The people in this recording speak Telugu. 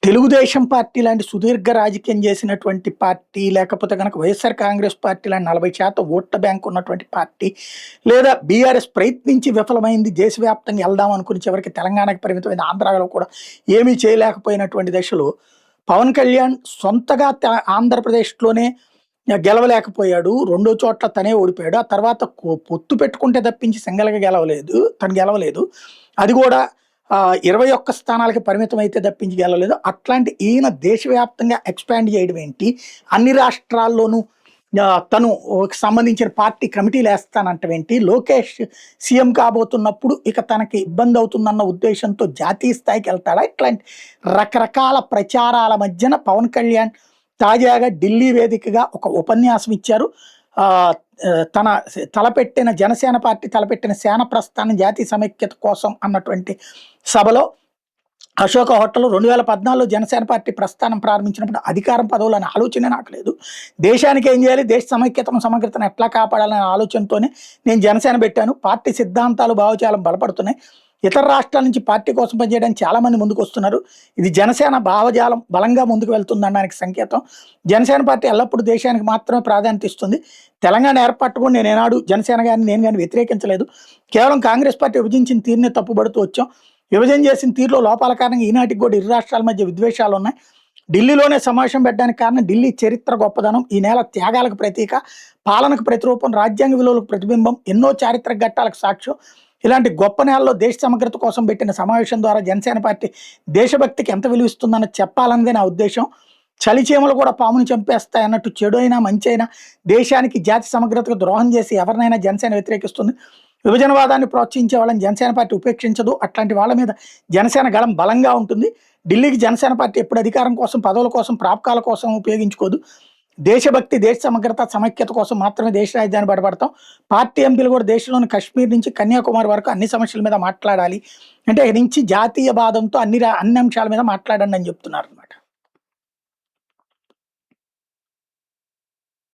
తెలుగుదేశం పార్టీ లాంటి సుదీర్ఘ రాజకీయం చేసినటువంటి పార్టీ, లేకపోతే గనక వైఎస్ఆర్ కాంగ్రెస్ పార్టీ లాంటి 40% ఓట్ల బ్యాంక్ ఉన్నటువంటి పార్టీ, లేదా బీఆర్ఎస్ ప్రయత్నించి విఫలమైంది, దేశవ్యాప్తంగా వెళ్దాం అనుకుని చివరికి తెలంగాణకి పరిమితమైన ఆంధ్రాలో కూడా ఏమీ చేయలేకపోయినటువంటి దశలో పవన్ కళ్యాణ్ సొంతగా ఆంధ్రప్రదేశ్‌లోనే గెలవలేకపోయాడు. రెండో చోట్ల తనే ఓడిపోయాడు. ఆ తర్వాత పొత్తు పెట్టుకుంటే తప్పించి సింగిల్‌గా గెలవలేదు. తను గెలవలేదు. అది కూడా 21 స్థానాలకి పరిమితం అయితే తప్పించి గెలవలేదు. అట్లాంటి ఈయన దేశవ్యాప్తంగా ఎక్స్‌పాండ్ చేయడం ఏంటి? అన్ని రాష్ట్రాల్లోనూ తను సంబంధించిన పార్టీ కమిటీలేస్తానంటమేంటి? లోకేష్ సీఎం కాబోతున్నప్పుడు ఇక తనకి ఇబ్బందవుతుందన్న ఉద్దేశంతో జాతీయ స్థాయికెళ్తాడా? ఇట్లాంటి రకరకాల ప్రచారాల మధ్యన పవన్ కళ్యాణ్ తాజాగా ఢిల్లీ వేదికగా ఒక ఉపన్యాసం ఇచ్చారు. తన తలపెట్టిన జనసేన పార్టీ తలపెట్టిన సేన ప్రస్థానం జాతీయ సమైక్యత కోసం అన్నటువంటి సభలో అశోక హోటల్లో 2014లో జనసేన పార్టీ ప్రస్థానం ప్రారంభించినప్పుడు అధికారం పదవులు అనే ఆలోచనే నాకు లేదు. దేశానికి ఏం చేయాలి, దేశ సమైక్యతను సమగ్రతను ఎట్లా కాపాడాలనే ఆలోచనతోనే నేను జనసేన పెట్టాను. పార్టీ సిద్ధాంతాలు భావజాలం బలపడుతున్నాయి. ఇతర రాష్ట్రాల నుంచి పార్టీ కోసం పనిచేయడానికి చాలామంది ముందుకు వస్తున్నారు. ఇది జనసేన భావజాలం బలంగా ముందుకు వెళ్తుందనడానికి సంకేతం. జనసేన పార్టీ ఎల్లప్పుడూ దేశానికి మాత్రమే ప్రాధాన్యత ఇస్తుంది. తెలంగాణ ఏర్పాటు కూడా నేను ఏనాడు జనసేన కానీ నేను కానీ వ్యతిరేకించలేదు. కేవలం కాంగ్రెస్ పార్టీ విభజించిన తీరునే తప్పుబడుతూ వచ్చాం. విభజన చేసిన తీరులో లోపాల కారణంగా ఈనాటికి కూడా ఇరు రాష్ట్రాల మధ్య విద్వేషాలు ఉన్నాయి. ఢిల్లీలోనే సమావేశం పెట్టడానికి కారణం ఢిల్లీ చరిత్ర గొప్పదనం, ఈ నేల త్యాగాలకు ప్రతీక, పాలనకు ప్రతిరూపం, రాజ్యాంగ విలువలకు ప్రతిబింబం, ఎన్నో చారిత్రక ఘట్టాలకు సాక్ష్యం. ఇలాంటి గొప్ప నేలలో దేశ సమగ్రత కోసం పెట్టిన సమావేశం ద్వారా జనసేన పార్టీ దేశభక్తికి ఎంత విలువిస్తుందన్న చెప్పాలన్నదే నా ఉద్దేశం. చలిచీమలు కూడా పాముని చంపేస్తాయి అన్నట్టు చెడు అయినా మంచి అయినా దేశానికి జాతి సమగ్రతకు ద్రోహం చేసి ఎవరినైనా జనసేన వ్యతిరేకిస్తుంది. విభజనవాదాన్ని ప్రోత్సహించే వాళ్ళని జనసేన పార్టీ ఉపేక్షించదు. అట్లాంటి వాళ్ళ మీద జనసేన గళం బలంగా ఉంటుంది. ఢిల్లీకి జనసేన పార్టీ ఎప్పుడు అధికారం కోసం, పదవుల కోసం, ప్రాపకాల కోసం ఉపయోగించుకోదు. దేశభక్తి, దేశ సమగ్రత, సమైక్యత కోసం మాత్రమే దేశ రాజధాని బయటపడతాం. పార్టీ ఎంపీలు కూడా దేశంలోని కశ్మీర్ నుంచి కన్యాకుమారి వరకు అన్ని సమస్యల మీద మాట్లాడాలి. అంటే నుంచి జాతీయ బాధంతో అన్ని అంశాల మీద మాట్లాడండి అని చెప్తున్నారు.